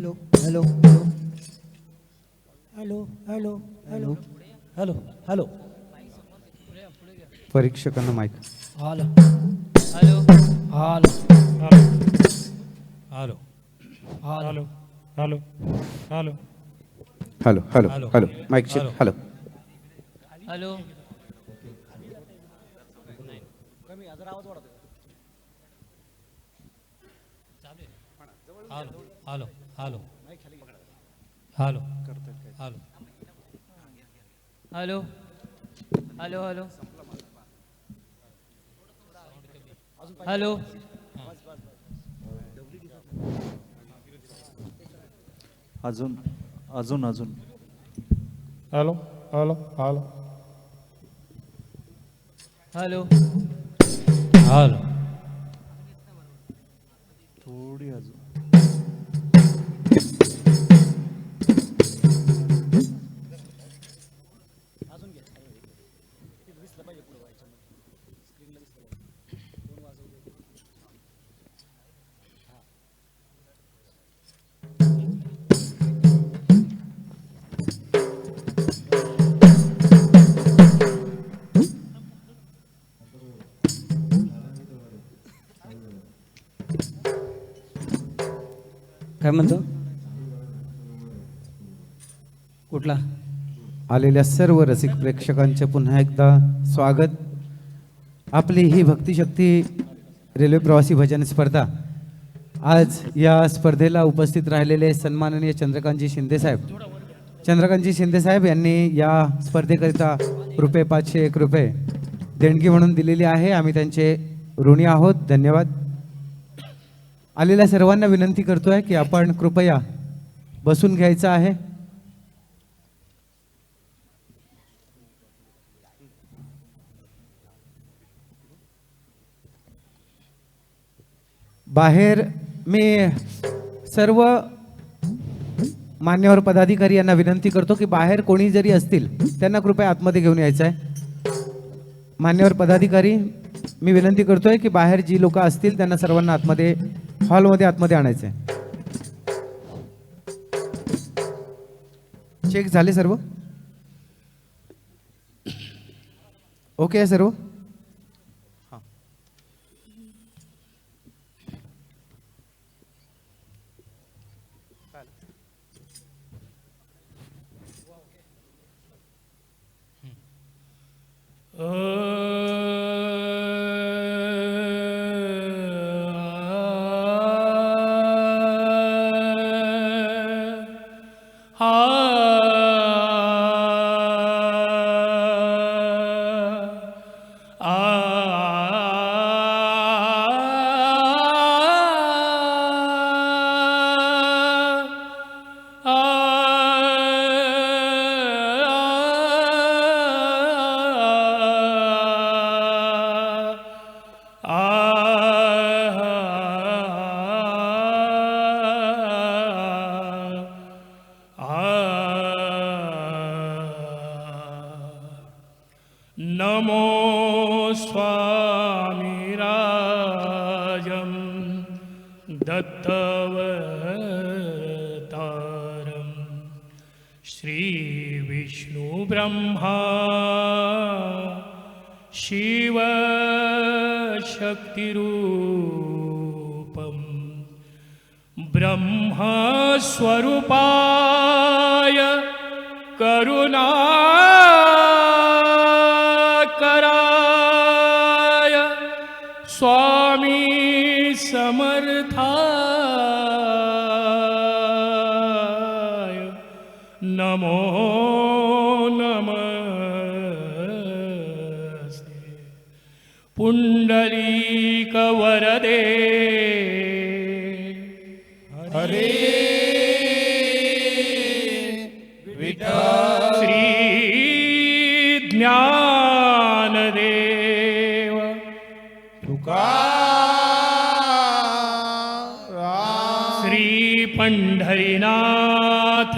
Hello hello hello hello hello hello hello परीक्षकांना mike. Hello hello hello hello hello hello hello hello hello hello. Hello mike check. Hello. Hello hello कमी जरा आवाज वाढवतो. Hello hello hello hello hello hello hello hello hello अजून अजून अजून hello hello hello hello hello थोडी अजून. अजून घ्या तिथं दिसलं पाहिजे पुढे व्हायच्यामध्ये स्क्रीनला दिसलं पाहिजे कोण वाजवते. काय म्हणतो कुठला आलेल्या सर्व रसिक प्रेक्षकांचे पुन्हा एकदा स्वागत. आपली ही भक्तिशक्ती रेल्वे प्रवासी भजन स्पर्धा. आज या स्पर्धेला उपस्थित राहिलेले सन्माननीय चंद्रकांतजी शिंदेसाहेब. चंद्रकांतजी शिंदेसाहेब यांनी या स्पर्धेकरिता ₹501 देणगी म्हणून दिलेली आहे. आम्ही त्यांचे ऋणी आहोत. धन्यवाद. आलेल्या सर्वांना विनंती करतोय की आपण कृपया बसून घ्यायचं आहे. बाहेर मी सर्व मान्यवर पदाधिकारी यांना विनंती करतो की बाहेर कोणी जरी असतील त्यांना कृपया आतमध्ये घेऊन यायचं आहे. मान्यवर पदाधिकारी मी विनंती करतोय की बाहेर जी लोक असतील त्यांना सर्वांना आतमध्ये हॉलमध्ये आतमध्ये आणायचं आहे. चेक झाले सर्व ओके आहे सर्व. नमो स्वामिराजं दत्तवतारं श्रीविष्णुब्रह्मा शिवशक्तिरूपं ब्रह्मस्वरूपाय करुणाकराय स्वामी समर्थाय नमो नमस्ते पुंडलीकवरदे हरे श्री ज्ञानदेव श्री पंढरीनाथ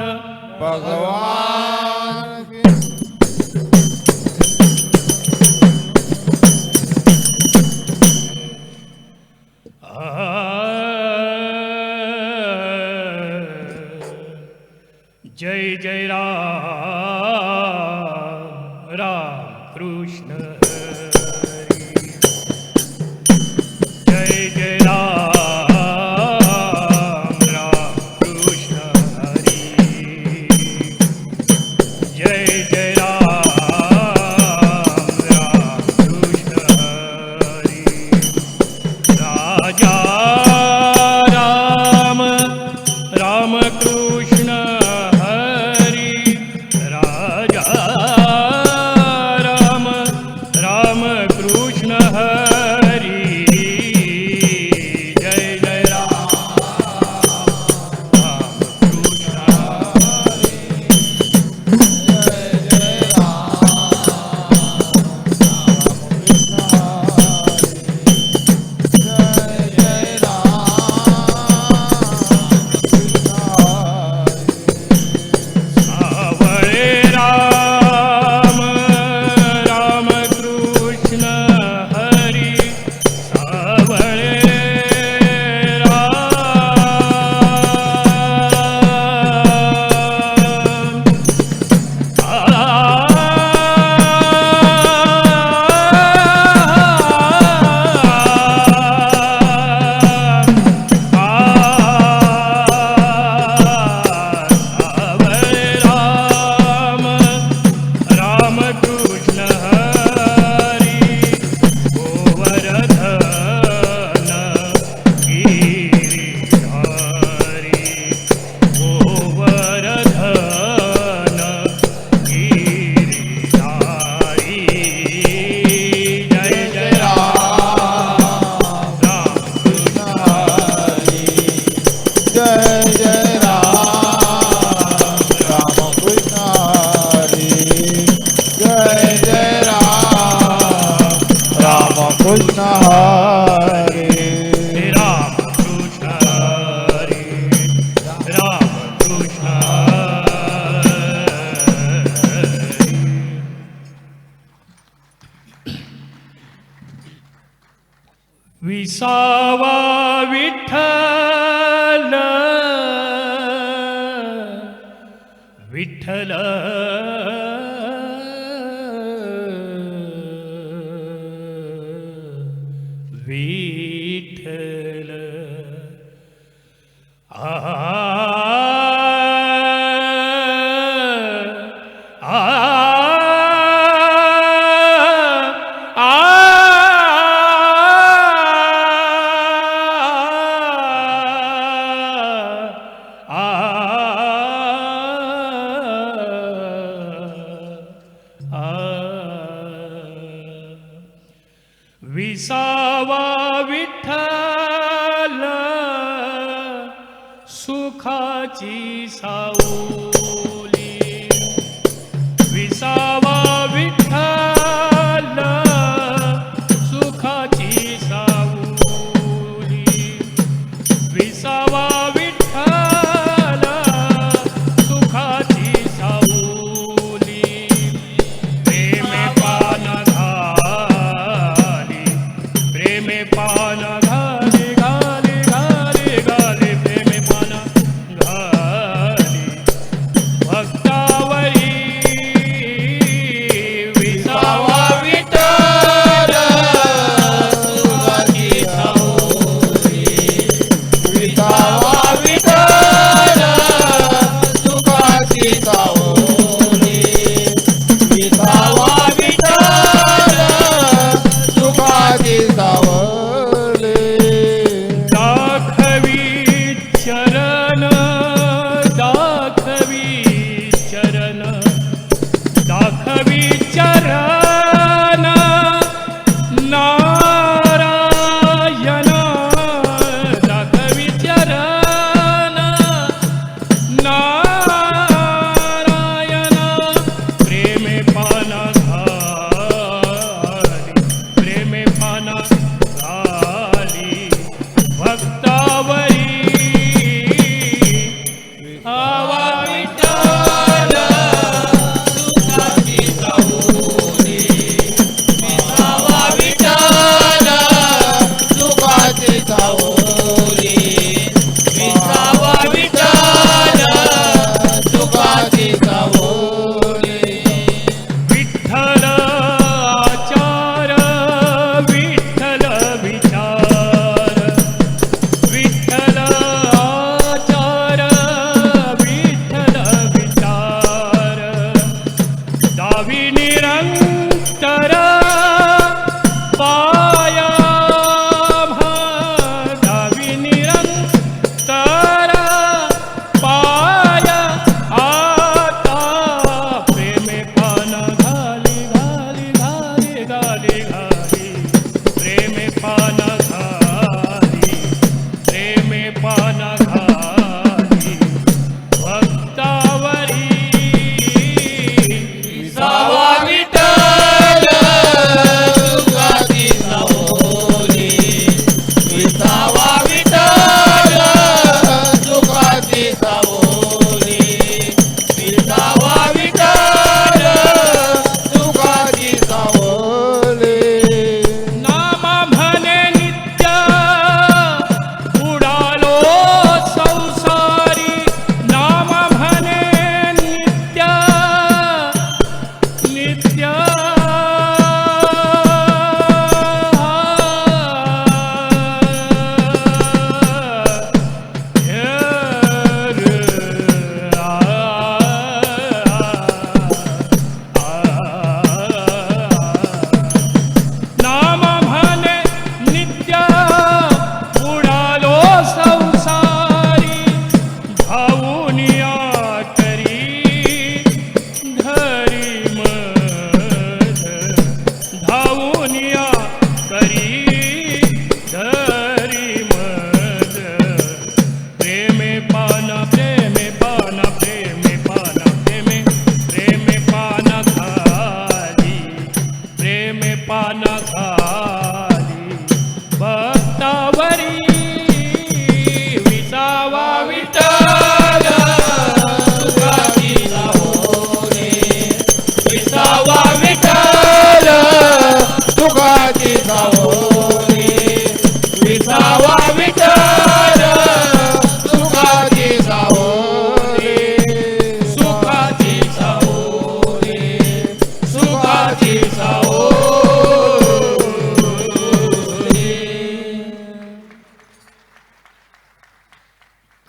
भगवान जय जय राम राम कृष्ण हरी जय जय राम राम कृष्ण हरी जय जय राम राम कृष्ण हरी राजा राम राम कृष्ण हरी राजा राम राम कृष्ण हरी जय जय राम राम कृष्ण सावळे राम राम कृष्ण हरी सावळे राम राम कृष्ण हरी गोवर्धन गिरिधारी गोवर्धन गिरिधारी जय जय राम राम कृष्ण हरी जय जय राम राम कृष्ण हरी जय जय राम कृष्ण हरी राम कृष्ण हरी राम कृष्ण हरी विसावा विठ्ठल विठ्ठल विठ्ठल विसावा विठ्ठल सुखाची सावली विसावा विठ्ठल सुखाची सावली विसावा विठ्ठल सुखाची सावली प्रेमे पान घाली प्रेमे पान घाली घाली घाली घाली प्रेमे पान घाली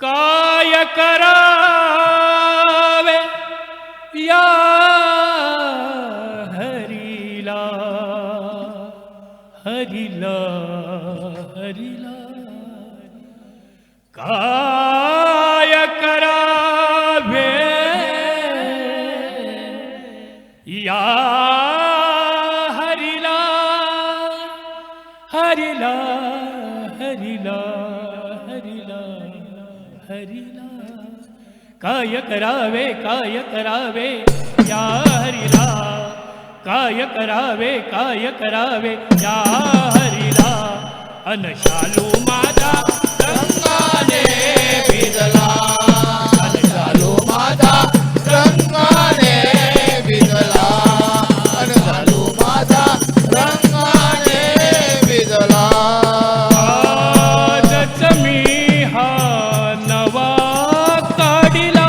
काय करावे या हरीला हरीला हरीला काय करावे या हरीला हरीला हरीला हरीला हरीला काय करावे या हरीला काय करावे या हरीला अन शालू माझा रंगाने भिजला अन शालू माझा रंगाने भिजला अन शालू माझा रंगाने भिजला आजच मी हा नवा काढिला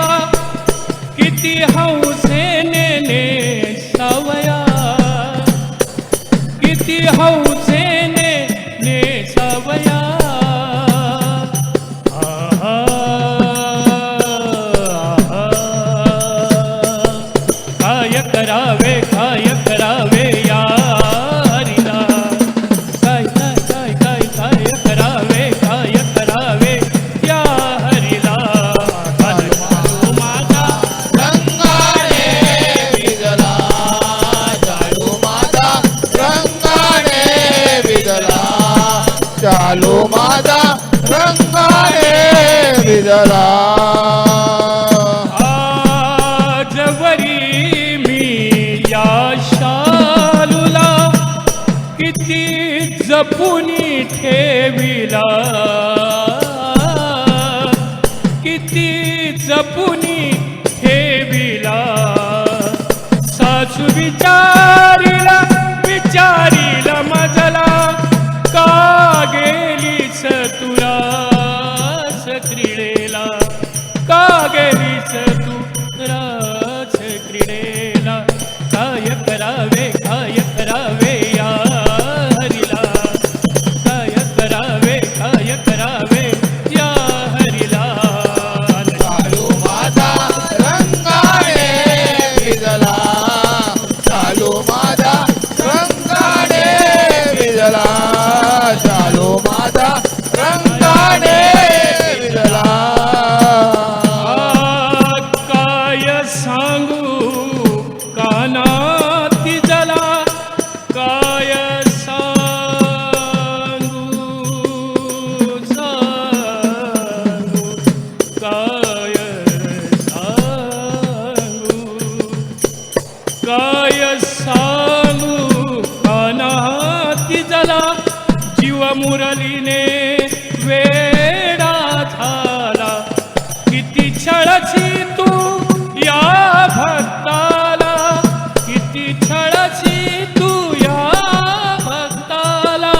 किती हौसेने नेसावया किती हौसेने नेसावया आहा, आहा. काय करावे या हरीला काय करावे या हरीला शालू माझा रंगाने भिजला शालू माझा रंगाने भिजला शालू माझा रंगाने भिजला आजवरी मी या शालूला किती जपुनी ठेविला किती जपुनी ठेविला सासू विचारिला मजला का गेलीस तुला क्रीडेला का गेलीस तू रास क्रीडेला काय करावे या हरीला काय करावे या हरीला शालू माझा रंगाने भिजला शालू माझा रंगाने भिजला शालू माझा रंगाने भिजला काय सांगू कानात जला काय सांगू काय सांगू कानात जला जीव मुरलीने वेडा झाला किती छळची तू या भक्ताला किती छळची तू या भक्ताला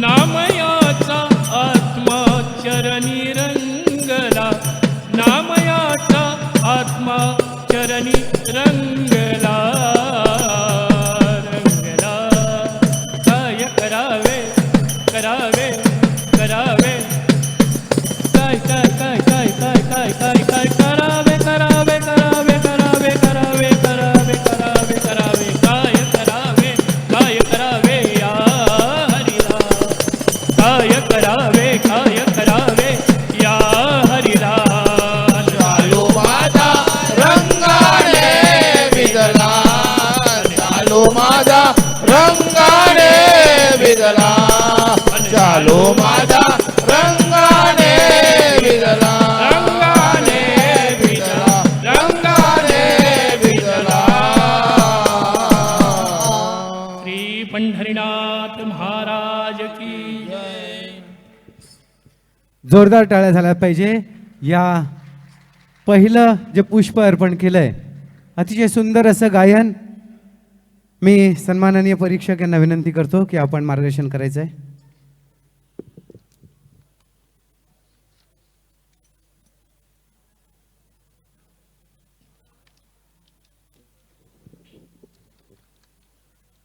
नामयाचा आत्मा चरणी रंगला नामयाचा आत्मा चरणी रंगला काय करावे काय करावे या हरीला काय करावे या हरीला शालू माझा रंगाने भिजला शालू माझा रंगाने भिजला शालू माझा रंगाने भिजला रंगाने भिजला रंगाने भिजला श्री पंढरीनाथ महाराज की जोरदार टाळ्या झाल्या पाहिजे. या पहिलं जे पुष्प अर्पण केलंय अतिशय सुंदर असं गायन. मी सन्माननीय परीक्षक यांना विनंती करतो की आपण मार्गदर्शन करायचं आहे.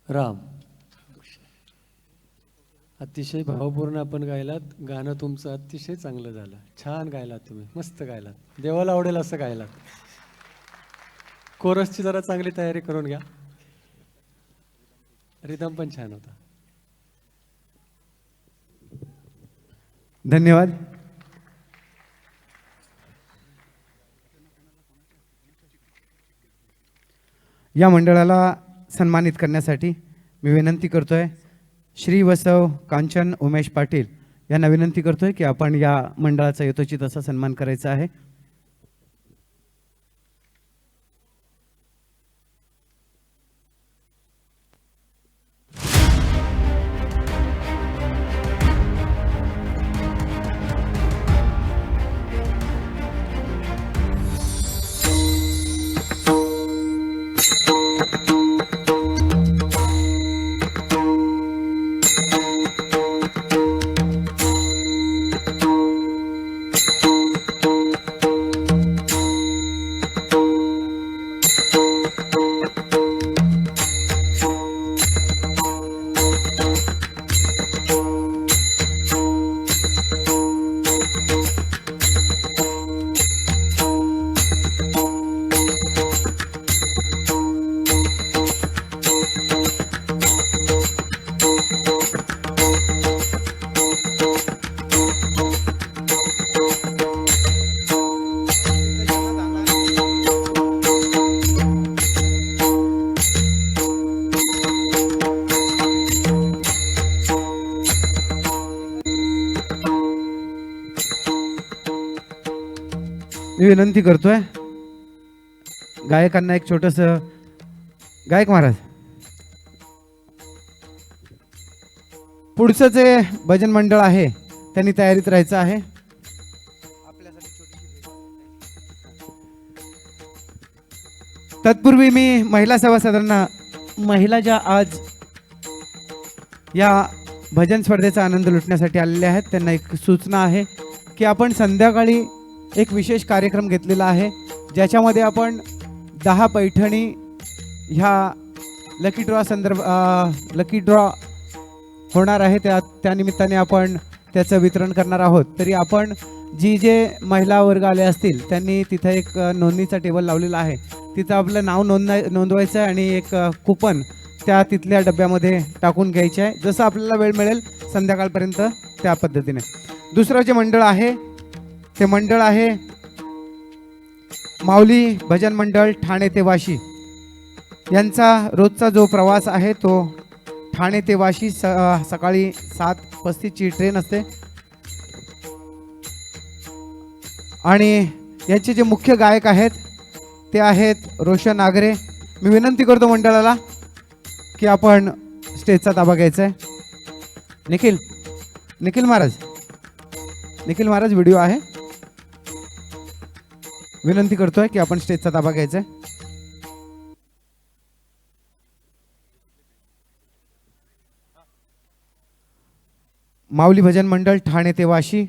राम अतिशय भावपूर्ण आपण गायलात. गाणं तुमचं अतिशय चांगलं झालं. छान गायलात तुम्ही, मस्त गायलात. देवाला आवडेल असं गायलात. कोरसची जरा चांगली तयारी करून घ्या. रिदम पण छान होता. धन्यवाद. या मंडळाला सन्मानित करण्यासाठी मी विनंती करतोय श्री वसव कांचन उमेश पाटील यांना विनंती करतोय की आपण या मंडळाचा यथोचित असा सन्मान करायचा आहे. मी विनंती करतोय गायकांना एक छोटस गायक महाराज पुढचं जे भजन मंडळ आहे त्यांनी तयारीत राहायचं आहे. तत्पूर्वी मी महिला सभासदांना महिला ज्या आज या भजन स्पर्धेचा आनंद लुटण्यासाठी आलेल्या आहेत त्यांना एक सूचना आहे की आपण संध्याकाळी एक विशेष कार्यक्रम घेतलेला आहे ज्याच्यामध्ये आपण 10 पैठणी ह्या लकी ड्रॉ होणार आहे त्या निमित्ताने आपण त्याचं वितरण करणार आहोत. तरी आपण जे महिला वर्ग आले असतील त्यांनी तिथं एक नोंदणीचा टेबल लावलेला आहे. तिथं आपलं नाव नोंदवायचं आहे आणि एक कुपन त्या तिथल्या डब्यामध्ये टाकून घ्यायचे आहे. जसं आपल्याला वेळ मिळेल संध्याकाळपर्यंत त्या पद्धतीने. दुसरं जे मंडळ आहे ते मंडळ आहे माऊली भजन मंडळ ठाणे ते वाशी. यांचा रोजचा जो प्रवास आहे तो ठाणे ते वाशी सकाळी 7:35ची ट्रेन असते. आणि यांचे जे मुख्य गायक आहेत ते आहेत रोशन आगरे. मी विनंती करतो मंडळाला की आपण स्टेजचा ताबा घ्यायचा आहे. निखिल महाराज व्हिडिओ आहे. विनंती करतोय की आपण स्टेजचा ताबा घ्यायचा आहे. माऊली भजन मंडळ ठाणे ते वाशी.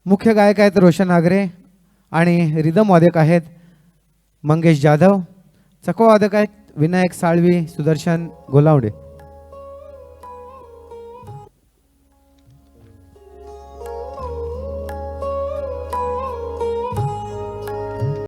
मुख्य गायक आहेत रोशन आगरे आणि रिदम वादक आहेत मंगेश जाधव. चकवा वादक आहेत विनायक साळवी, सुदर्शन गोलावडे.